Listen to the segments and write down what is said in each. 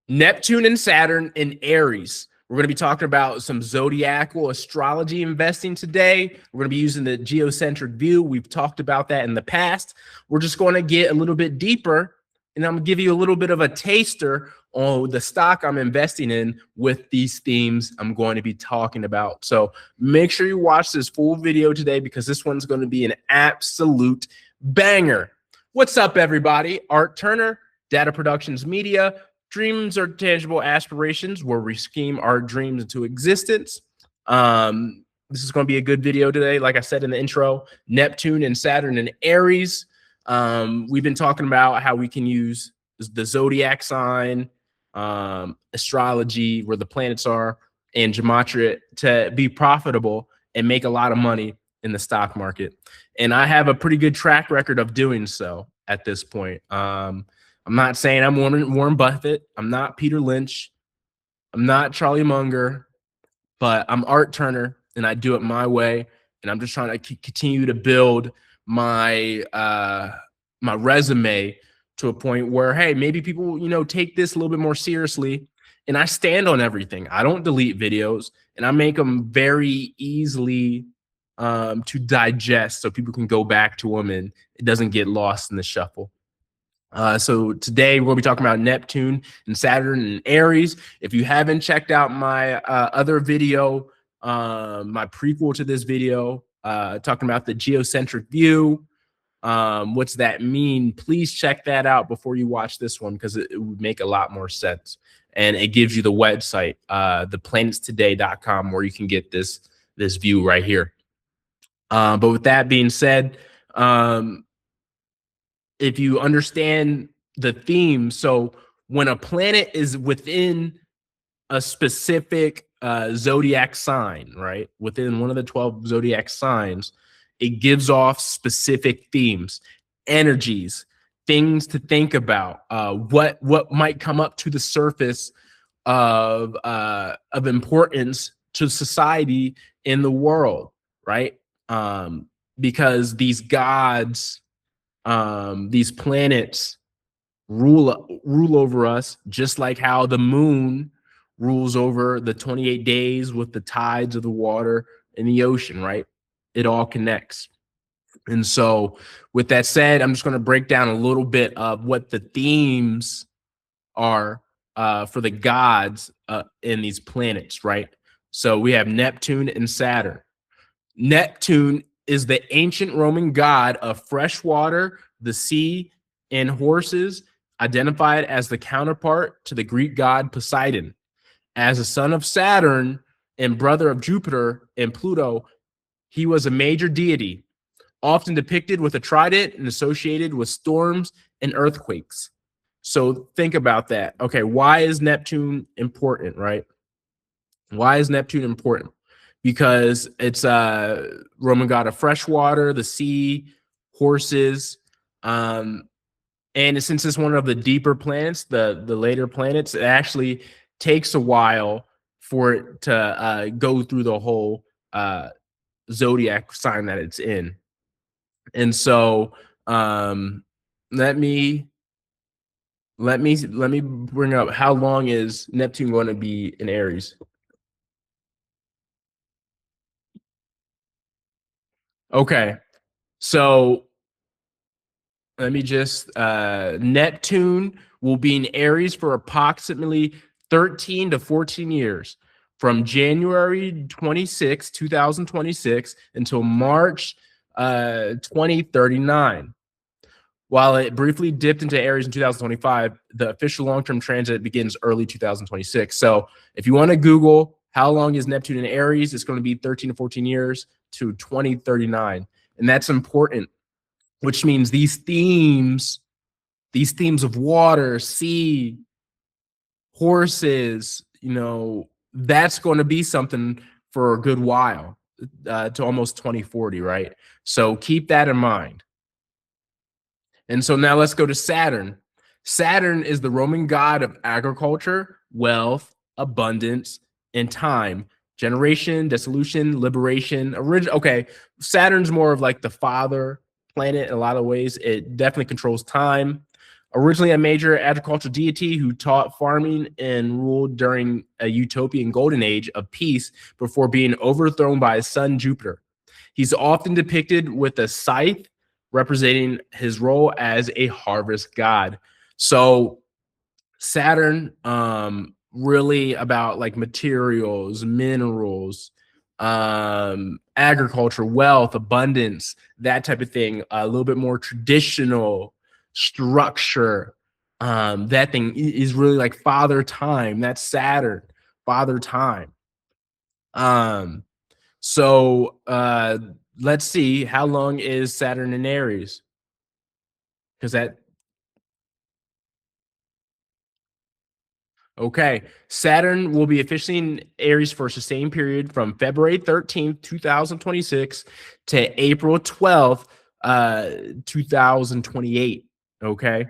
Neptune and Saturn in Aries. We're going to be talking about some zodiacal astrology investing today. We're going to be using the geocentric view. We've talked about that in the past. We're just going to get a little bit deeper, and I'm going to give you a little bit of a taster on the stock I'm investing in with these themes I'm going to be talking about. So make sure you watch this full video today because this one's going to be an absolute banger. What's up, everybody? Art Turner, Data Productions Media. Dreams are tangible aspirations where we scheme our dreams into existence. This is going to be a good video today. Like I said in the intro, Neptune and Saturn and Aries. We've been talking about how we can use the zodiac sign, astrology, where the planets are, and Gematria to be profitable and make a lot of money in the stock market. And I have a pretty good track record of doing so at this point. I'm not saying I'm Warren Buffett. I'm not Peter Lynch. I'm not Charlie Munger, but I'm Art Turner, and I do it my way. And I'm just trying to continue to build my my resume to a point where, hey, maybe people, take this a little bit more seriously. And I stand on everything. I don't delete videos, and I make them very easily to digest so people can go back to them and it doesn't get lost in the shuffle. So today we're going to be talking about Neptune and Saturn and Aries. If you haven't checked out my other video, my prequel to this video, talking about the geocentric view, what's that mean? Please check that out before you watch this one because it would make a lot more sense. And it gives you the website, theplanetstoday.com, where you can get this view right here. But with that being said, if you understand the theme, so when a planet is within a specific zodiac sign, right, within one of the 12 zodiac signs, it gives off specific themes, energies, things to think about, what might come up to the surface of importance to society in the world, right? Because these gods, these planets rule over us, just like how the moon rules over the 28 days with the tides of the water in the ocean, right? It all connects. And so with that said, I'm just going to break down a little bit of what the themes are for the gods in these planets, right? So we have Neptune and Saturn. Neptune is the ancient Roman god of fresh water, the sea, and horses, identified as the counterpart to the Greek god Poseidon. As a son of Saturn and brother of Jupiter and Pluto, he was a major deity, often depicted with a trident and associated with storms and earthquakes. So think about that. Okay, why is Neptune important, right? Why is Neptune important? Because it's a Roman god of fresh water, the sea, horses, and since it's one of the deeper planets, the later planets, it actually takes a while for it to go through the whole zodiac sign that it's in. And so let me bring up, how long is Neptune going to be in Aries? Okay, so let me just, Neptune will be in Aries for approximately 13 to 14 years, from January 26, 2026 until March 2039. While it briefly dipped into Aries in 2025, the official long-term transit begins early 2026. So if you want to Google how long is Neptune in Aries, it's going to be 13 to 14 years to 2039. And that's important, which means these themes of water, sea, horses, that's going to be something for a good while, to almost 2040, right? So keep that in mind. And so now let's go to Saturn. Saturn is the Roman god of agriculture, wealth, abundance, and time. Generation, dissolution, liberation. Okay, Saturn's more of like the father planet in a lot of ways. It definitely controls time. Originally a major agricultural deity who taught farming and ruled during a utopian golden age of peace before being overthrown by his son Jupiter. He's often depicted with a scythe, representing his role as a harvest god. So Saturn, really about like materials, minerals, agriculture, wealth, abundance, that type of thing. A little bit more traditional structure. That thing is really like father time. That's Saturn, father time. Um, so let's see, how long is Saturn in Aries? Because that Okay. Saturn will be officially in Aries for a sustained period from February 13th, 2026 to April 12th, 2028. Okay.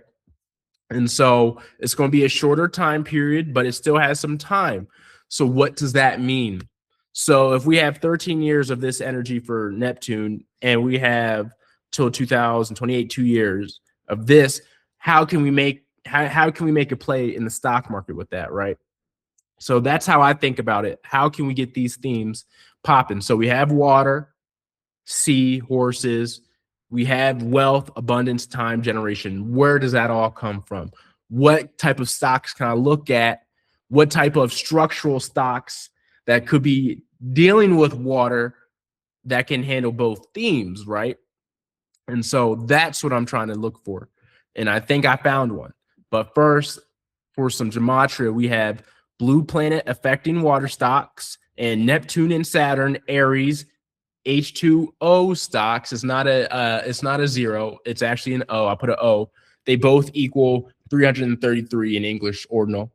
And so it's going to be a shorter time period, but it still has some time. So what does that mean? So if we have 13 years of this energy for Neptune and we have till 2028, 2 years of this, how can we make a play in the stock market with that, right? So that's how I think about it. How can we get these themes popping? So we have water, sea, horses, we have wealth, abundance, time, generation. Where does that all come from? What type of stocks can I look at? What type of structural stocks that could be dealing with water that can handle both themes, right? And so that's what I'm trying to look for. And I think I found one. But first, for some gematria, we have blue planet affecting water stocks and Neptune and Saturn, Aries, H2O stocks. It's not a zero. It's actually an O. I put an O. They both equal 333 in English ordinal.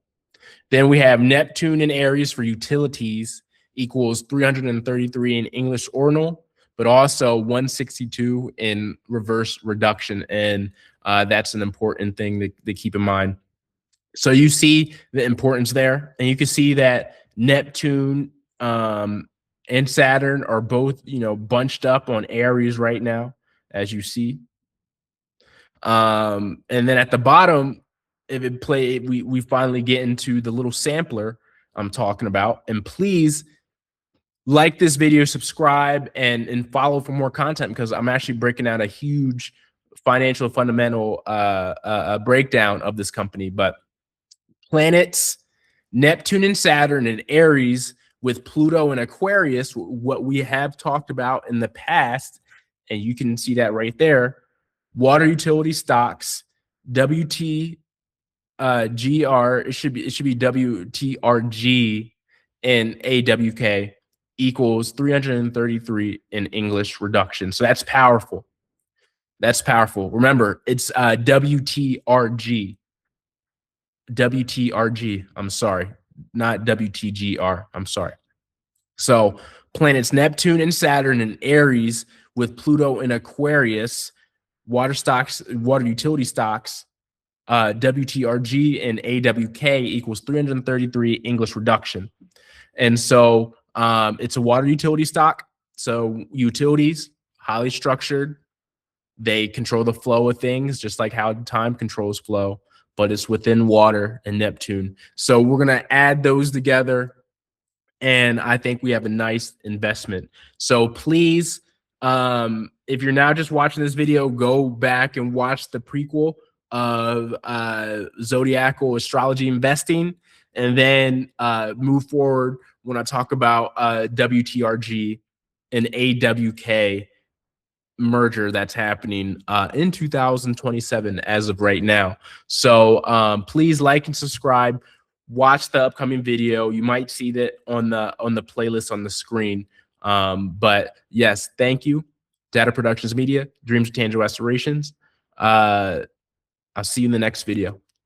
Then we have Neptune and Aries for utilities equals 333 in English ordinal, but also 162 in reverse reduction. And that's an important thing to keep in mind. So you see the importance there, and you can see that Neptune and Saturn are both, bunched up on Aries right now, as you see. And then at the bottom, if it play, we finally get into the little sampler I'm talking about. And please like this video, subscribe, and follow for more content, because I'm actually breaking out a huge financial fundamental breakdown of this company. But planets, Neptune and Saturn and Aries with Pluto and Aquarius, what we have talked about in the past, and you can see that right there. Water utility stocks, WT GR, it should be WTRG and AWK equals 333 in English reduction. So that's powerful. That's powerful. Remember, it's WTRG. WTRG. I'm sorry, not WTGR. I'm sorry. So planets Neptune and Saturn and Aries with Pluto in Aquarius, water stocks, water utility stocks, WTRG and AWK equals 333 English reduction. And so it's a water utility stock. So utilities, highly structured. They control the flow of things, just like how time controls flow, but it's within water and Neptune. So we're going to add those together, and I think we have a nice investment. So please, if you're now just watching this video, go back and watch the prequel of Zodiacal Astrology Investing, and then move forward when I talk about WTRG and AWK merger that's happening in 2027 as of right now. So please like and subscribe. Watch the upcoming video. You might see that on the playlist on the screen. But yes, thank you. Data Productions Media, Dreams of Tangible Aspirations. I'll see you in the next video.